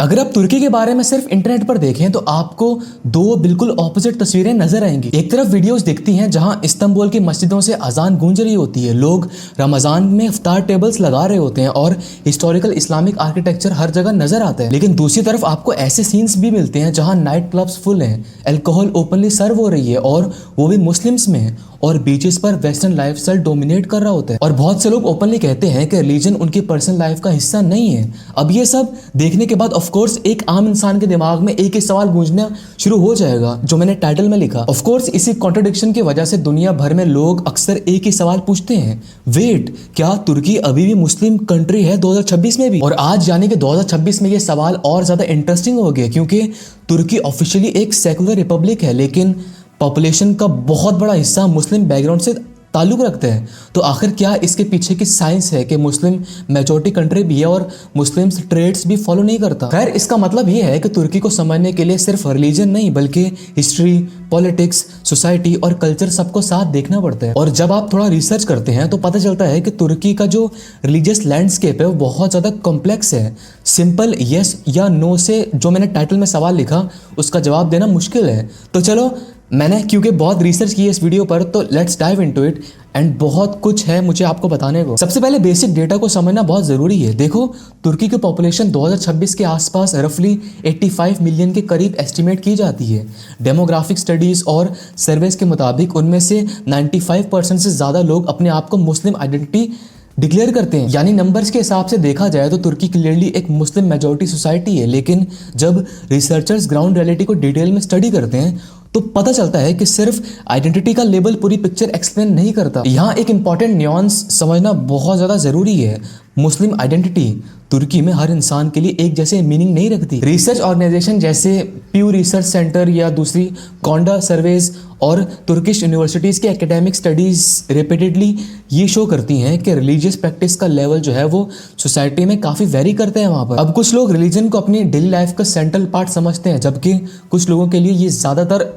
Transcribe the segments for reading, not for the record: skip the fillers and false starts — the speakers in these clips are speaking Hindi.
अगर आप तुर्की के बारे में सिर्फ इंटरनेट पर देखें तो आपको दो बिल्कुल ऑपोजिट तस्वीरें नजर आएंगी। एक तरफ वीडियोस दिखती हैं जहां इस्तांबुल की मस्जिदों से अजान गूंज रही होती है, लोग रमजान में इफ्तार टेबल्स लगा रहे होते हैं और हिस्टोरिकल इस्लामिक आर्किटेक्चर हर जगह नजर आता है। लेकिन दूसरी तरफ आपको ऐसे सीन्स भी मिलते हैं जहां नाइट क्लब्स फुल हैं, अल्कोहल ओपनली सर्व हो रही है और वो भी मुस्लिम्स में है, और बीचेस पर वेस्टर्न लाइफस्टाइल डोमिनेट कर रहा होता है। और बहुत से लोग ओपनली कहते हैं कि रिलीजन उनकी पर्सनल लाइफ का हिस्सा नहीं है। अब ये सब देखने के बाद ऑफ कोर्स एक आम इंसान के दिमाग में एक ही सवाल गूंजना शुरू हो जाएगा जो मैंने टाइटल में लिखा। ऑफ कोर्स इसी कॉन्ट्रडिक्शन की वजह से दुनिया भर में लोग अक्सर एक ही सवाल पूछते हैं, वेट, क्या तुर्की अभी भी मुस्लिम कंट्री है 2026 में भी? और आज यानी कि 2026 में ये सवाल और ज्यादा इंटरेस्टिंग हो गया क्योंकि तुर्की ऑफिशियली एक सेकुलर रिपब्लिक है, लेकिन पॉपुलेशन का बहुत बड़ा हिस्सा मुस्लिम बैकग्राउंड से ताल्लुक रखते हैं। तो आखिर क्या इसके पीछे की साइंस है कि मुस्लिम मेजॉरिटी कंट्री भी है और मुस्लिम्स ट्रेड्स भी फॉलो नहीं करता? खैर, इसका मतलब ये है कि तुर्की को समझने के लिए सिर्फ रिलीजन नहीं बल्कि हिस्ट्री, पॉलिटिक्स, सोसाइटी और कल्चर सबको साथ देखना पड़ता है। और जब आप थोड़ा रिसर्च करते हैं तो पता चलता है कि तुर्की का जो रिलीजियस लैंडस्केप है वो बहुत ज़्यादा कॉम्प्लेक्स है। सिंपल यस या नो से जो मैंने टाइटल में सवाल लिखा उसका जवाब देना मुश्किल है। तो चलो, मैंने क्योंकि बहुत रिसर्च की है इस वीडियो पर, तो let's dive into it and बहुत कुछ है मुझे आपको बताने को। सबसे पहले बेसिक डेटा को समझना बहुत ज़रूरी है। देखो, तुर्की की पॉपुलेशन 2026 के आसपास रफली 85 मिलियन के करीब एस्टिमेट की जाती है। डेमोग्राफिक स्टडीज़ और सर्वेस के मुताबिक उनमें से 95% से ज़्यादा लोग अपने आप को मुस्लिम आइडेंटिटी डिक्लेयर करते हैं। यानी नंबर्स के हिसाब से देखा जाए तो तुर्की क्लियरली एक मुस्लिम मेजॉरिटी सोसाइटी है। लेकिन जब रिसर्चर्स ग्राउंड रियलिटी को डिटेल में स्टडी करते हैं तो पता चलता है कि सिर्फ आइडेंटिटी का लेबल पूरी पिक्चर एक्सप्लेन नहीं करता। यहाँ एक इंपॉर्टेंट न्यूआंस समझना बहुत ज़्यादा ज़रूरी है। मुस्लिम आइडेंटिटी तुर्की में हर इंसान के लिए एक जैसे मीनिंग नहीं रखती। रिसर्च ऑर्गेनाइजेशन जैसे प्यू रिसर्च सेंटर या दूसरी कॉन्डा सर्वेज और तुर्किश यूनिवर्सिटीज़ की एकेडमिक स्टडीज़ रिपीटेडली ये शो करती हैं कि रिलीजियस प्रैक्टिस का लेवल जो है वो सोसाइटी में काफ़ी वेरी करते हैं वहाँ पर। अब कुछ लोग रिलीजन को अपनी डेली लाइफ का सेंट्रल पार्ट समझते हैं, जबकि कुछ लोगों के लिए ये ज़्यादातर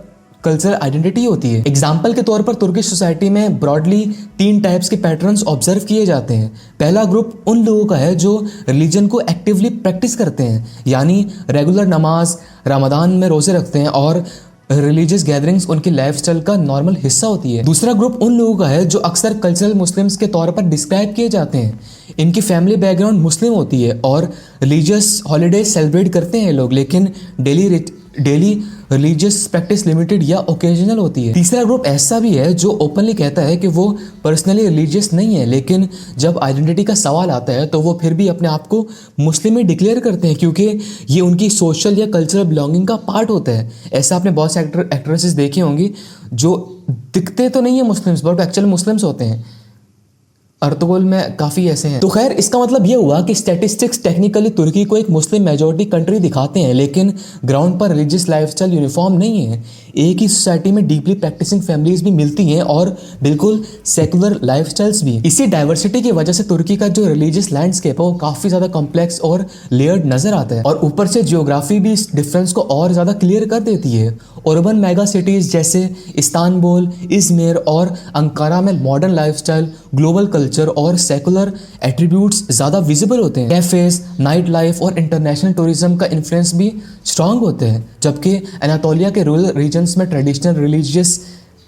कल्चरल आइडेंटिटी होती है। एग्जाम्पल के तौर पर तुर्किश सोसाइटी में ब्रॉडली 3 टाइप्स के पैटर्न्स ऑब्जर्व किए जाते हैं। पहला ग्रुप उन लोगों का है जो रिलीजन को एक्टिवली प्रैक्टिस करते हैं, यानी रेगुलर नमाज, रमदान में रोजे रखते हैं और रिलीजियस गैदरिंग्स उनकी लाइफस्टाइल का नॉर्मल हिस्सा होती है। दूसरा ग्रुप उन लोगों का है जो अक्सर कल्चरल मुस्लिम्स के तौर पर डिस्क्राइब किए जाते हैं। इनकी फैमिली बैकग्राउंड मुस्लिम होती है और रिलीजियस हॉलीडे सेलिब्रेट करते हैं लोग, लेकिन डेली रिलीजियस प्रैक्टिस लिमिटेड या ओकेजनल होती है। तीसरा ग्रुप ऐसा भी है जो ओपनली कहता है कि वो पर्सनली रिलीजियस नहीं है, लेकिन जब आइडेंटिटी का सवाल आता है तो वो फिर भी अपने आप को मुस्लिम ही डिक्लेयर करते हैं क्योंकि ये उनकी सोशल या कल्चरल बिलोंगिंग का पार्ट होता है। ऐसा आपने बहुत से एक्ट्रेसेस देखी होंगी जो दिखते तो नहीं है मुस्लिम्स बट एक्चुअल मुस्लिम्स होते हैं। अर्तुगरुल में काफ़ी ऐसे हैं। तो खैर, इसका मतलब ये हुआ कि स्टैटिस्टिक्स टेक्निकली तुर्की को एक मुस्लिम मेजॉरिटी कंट्री दिखाते हैं, लेकिन ग्राउंड पर रिलीजियस लाइफस्टाइल यूनिफॉर्म नहीं है। एक ही सोसाइटी में डीपली प्रैक्टिसिंग फैमिलीज भी मिलती हैं और बिल्कुल सेकुलर लाइफस्टाइल्स भी। इसी डाइवर्सिटी की वजह से तुर्की का जो रिलीजियस लैंडस्केप है वो काफ़ी ज़्यादा कॉम्प्लेक्स और लेयर्ड नजर आता है, और ऊपर से जियोग्राफी भी इस डिफरेंस को और ज़्यादा क्लियर कर देती है। अर्बन मेगा सिटीज़ जैसे इस्तांबुल, इज़मिर और अंकारा में मॉडर्न लाइफस्टाइल, ग्लोबल कल्चर और सेकुलर एट्रीब्यूट्स ज़्यादा विजिबल होते हैं। कैफेज, नाइट लाइफ और इंटरनेशनल टूरिज्म का इन्फ्लुएंस भी स्ट्रांग होते हैं, जबकि एनातोलिया के रूरल रीजन्स में ट्रेडिशनल रिलीजियस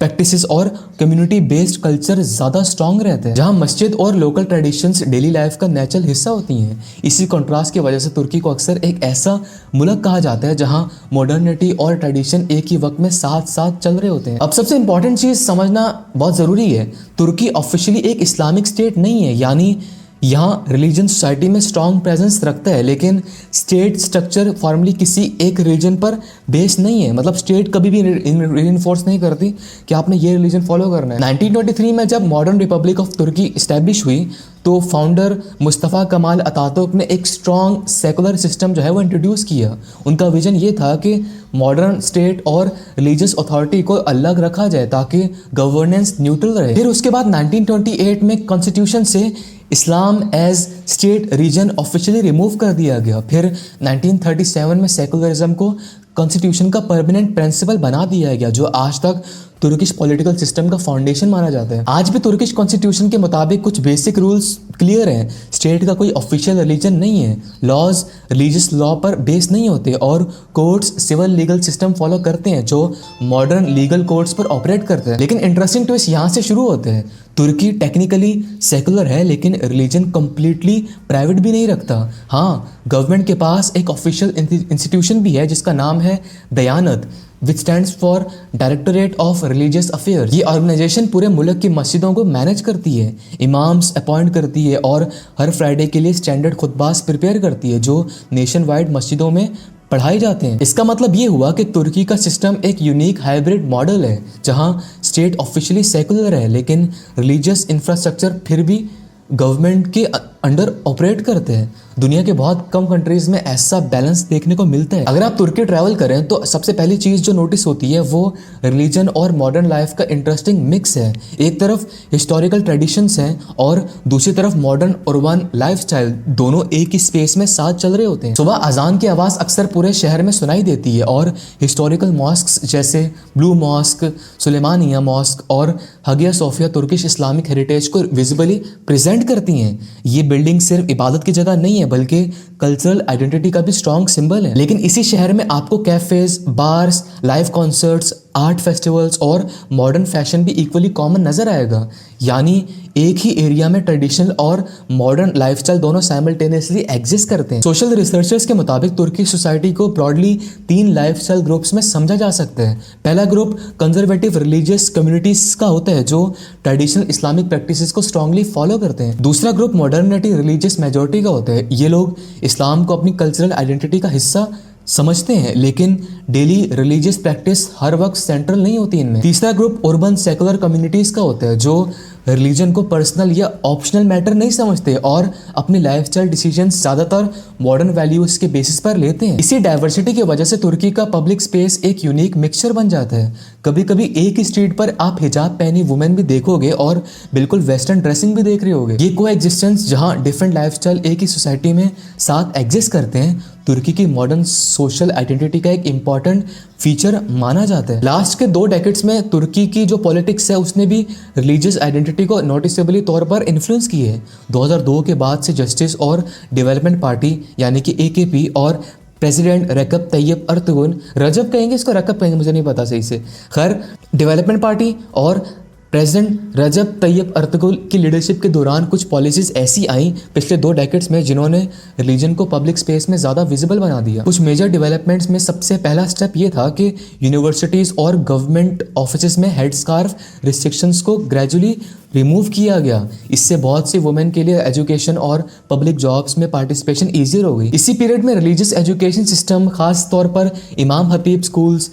प्रैक्टिसेस और कम्युनिटी बेस्ड कल्चर ज़्यादा स्ट्रांग रहते हैं, जहां मस्जिद और लोकल ट्रेडिशंस डेली लाइफ का नेचुरल हिस्सा होती हैं। इसी कंट्रास्ट की वजह से तुर्की को अक्सर एक ऐसा मुल्क कहा जाता है जहां मॉडर्निटी और ट्रेडिशन एक ही वक्त में साथ साथ चल रहे होते हैं। अब सबसे इंपॉर्टेंट चीज़ समझना बहुत ज़रूरी है, तुर्की ऑफिशियली एक इस्लामिक स्टेट नहीं है, यानी यहाँ रिलीजन सोसाइटी में स्ट्रॉन्ग प्रेजेंस रखता है, लेकिन स्टेट स्ट्रक्चर फॉर्मली किसी एक रिलीजन पर बेस्ड नहीं है। मतलब स्टेट कभी भी रीइंफोर्स नहीं करती कि आपने ये रिलीजन फॉलो करना है। 1923 में जब modern republic of Turkey establish हुई तो फाउंडर मुस्तफ़ा कमाल अतातुर्क ने एक स्ट्रॉन्ग सेकुलर सिस्टम जो है वो इंट्रोड्यूस किया। उनका विजन ये था कि मॉडर्न स्टेट और रिलीजियस अथॉरिटी को अलग रखा जाए ताकि गवर्नेंस न्यूट्रल रहे। फिर उसके बाद 1928 में कॉन्स्टिट्यूशन से इस्लाम as state religion officially remove कर दिया गया। फिर 1937 में सेकुलरिज्म को कॉन्स्टिट्यूशन का परमानेंट प्रिंसिपल बना दिया गया, जो आज तक तुर्किश पॉलिटिकल सिस्टम का फाउंडेशन माना जाता है। आज भी तुर्किश कॉन्स्टिट्यूशन के मुताबिक कुछ बेसिक रूल्स क्लियर हैं। स्टेट का कोई ऑफिशियल रिलीजन नहीं है, लॉज रिलीजियस लॉ पर बेस नहीं होते और courts civil legal system follow करते हैं जो मॉडर्न लीगल कोर्ट्स पर ऑपरेट करते हैं। लेकिन इंटरेस्टिंग ट्विस्ट यहाँ से शुरू होते हैं। तुर्की टेक्निकली सेकुलर है लेकिन रिलीजन कंप्लीटली प्राइवेट भी नहीं रखता। हाँ, गवर्नमेंट के पास एक ऑफिशियल इंस्टीट्यूशन भी है जिसका नाम है Diyanet, which stands for directorate of religious affairs. ये ऑर्गेनाइजेशन पूरे मुल्क की मस्जिदों को मैनेज करती है, इमाम्स अपॉइंट करती है और हर फ्राइडे के लिए स्टैंडर्ड खुतबास प्रिपेयर करती है जो नेशन वाइड मस्जिदों में पढ़ाए जाते हैं। इसका मतलब ये हुआ कि तुर्की का सिस्टम एक यूनिक हाइब्रिड मॉडल है जहां स्टेट ऑफिशियली सेकुलर है लेकिन रिलीजियस इंफ्रास्ट्रक्चर फिर भी गवर्नमेंट के अंडर ऑपरेट करते हैं। दुनिया के बहुत कम कंट्रीज में ऐसा बैलेंस देखने को मिलता है। अगर आप तुर्की ट्रैवल करें तो सबसे पहली चीज़ जो नोटिस होती है वो रिलीजन और मॉडर्न लाइफ का इंटरेस्टिंग मिक्स है। एक तरफ हिस्टोरिकल ट्रेडिशंस हैं और दूसरी तरफ मॉडर्न अर्बन लाइफस्टाइल, दोनों एक ही स्पेस में साथ चल रहे होते हैं। सुबह अजान की आवाज़ अक्सर पूरे शहर में सुनाई देती है और हिस्टोरिकल मॉस्क जैसे ब्लू मॉस्क, सुलेमानिया मॉस्क और हगिया सोफिया तुर्किश इस्लामिक हेरिटेज को विजिबली प्रेजेंट करती हैं। ये बिल्डिंग सिर्फ इबादत की जगह नहीं है बल्कि कल्चरल आइडेंटिटी का भी स्ट्रॉन्ग सिंबल है। लेकिन इसी शहर में आपको cafes, bars, live concerts, art festivals और मॉडर्न फैशन भी इक्वली कॉमन नजर आएगा। यानी एक ही एरिया में ट्रेडिशनल और मॉडर्न लाइफस्टाइल दोनों साइमल्टेनियसली एग्जिस्ट करते हैं। सोशल रिसर्चर्स के मुताबिक तुर्की सोसाइटी को ब्रॉडली 3 लाइफस्टाइल ग्रुप्स में समझा जा सकता है। पहला ग्रुप कंजर्वेटिव रिलीजियस कम्युनिटीज का होता है जो ट्रेडिशनल इस्लामिक प्रैक्टिसेस को स्ट्रांगली फॉलो करते हैं। दूसरा ग्रुप मॉडर्निटी रिलीजियस मेजोरिटी का होता है। ये लोग इस्लाम को अपनी कल्चरल आइडेंटिटी का हिस्सा समझते हैं लेकिन डेली रिलीजियस प्रैक्टिस हर वक्त सेंट्रल नहीं होती इनमें। तीसरा ग्रुप अर्बन सेकुलर कम्युनिटीज का होता है जो रिलीजन को पर्सनल या ऑप्शनल मैटर नहीं समझते और अपने लाइफस्टाइल डिसीजंस ज़्यादातर मॉडर्न वैल्यूज के बेसिस पर लेते हैं। इसी डाइवर्सिटी की वजह से तुर्की का पब्लिक स्पेस एक यूनिक मिक्सचर बन जाता है। कभी कभी एक ही स्ट्रीट पर आप हिजाब पहनी वुमेन भी देखोगे और बिल्कुल वेस्टर्न ड्रेसिंग भी देख रहे होगे। ये को एग्जिस्टेंस जहाँ डिफरेंट लाइफस्टाइल एक ही सोसाइटी में साथ एग्जिस्ट करते हैं तुर्की की मॉडर्न सोशल आइडेंटिटी का एक इंपॉर्टेंट फीचर माना जाता है। लास्ट के 2 डेकेड्स में तुर्की की जो पॉलिटिक्स है उसने भी रिलीजियस आइडेंटिटी को नोटिसेबली तौर पर इन्फ्लुएंस की है। 2002 के बाद से जस्टिस और डेवलपमेंट पार्टी यानी कि AKP और प्रेसिडेंट रजब तैयब अर्दोगन, रजब कहेंगे इसको रकब कहेंगे मुझे नहीं पता सही से, खैर डेवलपमेंट पार्टी और प्रेसिडेंट रजब तैयब अर्दोगन की लीडरशिप के दौरान कुछ पॉलिसीज ऐसी आई पिछले 2 डेकेड्स में जिन्होंने रिलीजन को पब्लिक स्पेस में ज़्यादा विजिबल बना दिया। कुछ मेजर डेवलपमेंट्स में सबसे पहला स्टेप ये था कि यूनिवर्सिटीज़ और गवर्नमेंट ऑफिस में हेड स्कार्फ रिस्ट्रिक्शंस को ग्रेजुअली रिमूव किया गया। इससे बहुत सी वुमेन के लिए एजुकेशन और पब्लिक जॉब्स में पार्टिसिपेशन ईजियर हो गई। इसी पीरियड में रिलीजियस एजुकेशन सिस्टम, खास तौर पर इमाम हतीब स्कूल्स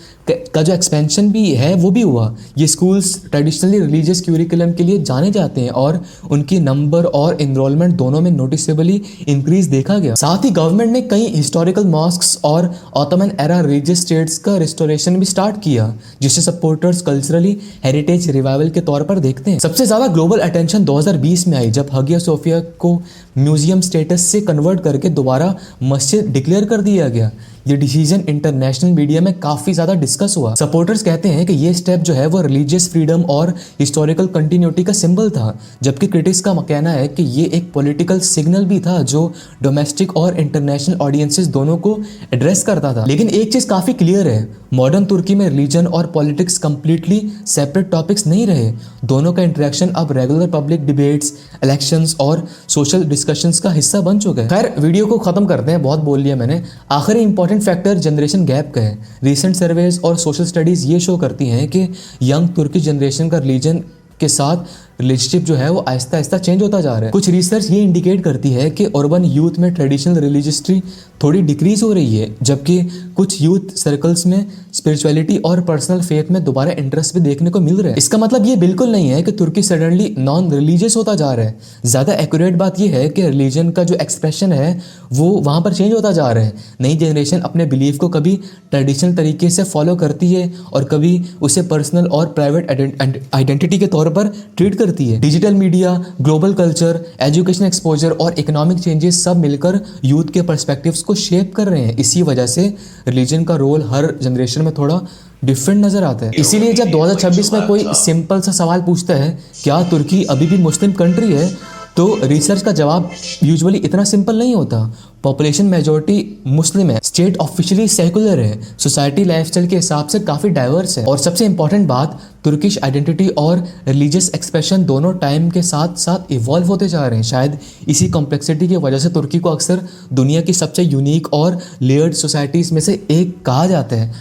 का जो एक्सपेंशन भी है वो भी हुआ। ये स्कूल्स ट्रेडिशनली रिलीजियस क्यूरिकुलम के लिए जाने जाते हैं और उनकी नंबर और इनरोलमेंट दोनों में नोटिसेबली इंक्रीज देखा गया। साथ ही गवर्नमेंट ने कई हिस्टोरिकल मॉस्क्स और ऑटोमन एरा रिलीजियस स्टेट्स का रिस्टोरेशन भी स्टार्ट किया जिसे सपोर्टर्स कल्चरली हेरिटेज रिवाइवल के तौर पर देखते हैं। सबसे ज्यादा ग्लोबल अटेंशन 2020 में आई जब हगिया सोफिया को म्यूजियम स्टेटस से कन्वर्ट करके दोबारा मस्जिद डिक्लेयर कर दिया गया। ये डिसीजन इंटरनेशनल मीडिया में काफी ज्यादा डिस्कस हुआ। सपोर्टर्स कहते हैं कि ये स्टेप जो है वो रिलीजियस फ्रीडम और हिस्टोरिकल कंटिन्यूटी का सिंबल था, जबकि क्रिटिक्स का कहना है कि ये एक पॉलिटिकल सिग्नल भी था जो डोमेस्टिक और इंटरनेशनल ऑडियंसेस दोनों को एड्रेस करता था। लेकिन एक चीज काफी क्लियर है, मॉडर्न तुर्की में रिलीजन और पॉलिटिक्स कंप्लीटली सेपरेट टॉपिक्स नहीं रहे। दोनों का इंटरेक्शन अब रेगुलर पब्लिक डिबेट्स, इलेक्शंस और सोशल डिस्कशंस का हिस्सा बन चुका है। खैर वीडियो को खत्म करते हैं, बहुत बोल लिया मैंने। आखिरी इंपॉर्टेंट फैक्टर जनरेशन गैप का है। रिसेंट सर्वेज और सोशल स्टडीज ये शो करती हैं कि यंग तुर्की जनरेशन का रिलीजन के साथ रिलेशनशिप जो है वो आहिस्ता आहिस्ता चेंज होता जा रहा है। कुछ रिसर्च ये इंडिकेट करती है कि अर्बन यूथ में ट्रेडिशनल रिलीजियसिटी थोड़ी डिक्रीज हो रही है, जबकि कुछ यूथ सर्कल्स में स्पिरिचुअलिटी और पर्सनल फेथ में दोबारा इंटरेस्ट भी देखने को मिल रहा है। इसका मतलब ये बिल्कुल नहीं है कि तुर्की सडनली नॉन रिलीजियस होता जा रहा है। ज़्यादा एक्यूरेट बात यह है कि रिलीजन का जो एक्सप्रेशन है वो वहाँ पर चेंज होता जा रहा है। नई जनरेशन अपने बिलीफ को कभी ट्रेडिशनल तरीके से फॉलो करती है और कभी उसे पर्सनल और प्राइवेट आइडेंटिटी के तौर पर ट्रीट करती है। Digital media, global culture, education exposure और इकोनॉमिक चेंजेस सब मिलकर यूथ के पर्सपेक्टिव्स को शेप कर रहे हैं। इसी वजह से रिलीजन का रोल हर जनरेशन में थोड़ा डिफरेंट नजर आता है। इसीलिए जब 2026 में कोई सिंपल सा सवाल पूछता है क्या तुर्की अभी भी मुस्लिम कंट्री है, तो रिसर्च का जवाब यूजुअली इतना सिंपल नहीं होता। पॉपुलेशन मेजोरिटी मुस्लिम है, स्टेट ऑफिशियली सेकुलर है, सोसाइटी लाइफस्टाइल के हिसाब से काफ़ी डाइवर्स है, और सबसे इंपॉर्टेंट बात, तुर्किश आइडेंटिटी और रिलीजियस एक्सप्रेशन दोनों टाइम के साथ साथ इवॉल्व होते जा रहे हैं। शायद इसी कॉम्प्लेक्सिटी की वजह से तुर्की को अक्सर दुनिया की सबसे यूनिक और लेयर्ड सोसाइटीज़ में से एक कहा जाता है।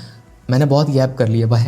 मैंने बहुत गैप कर लिया भाई।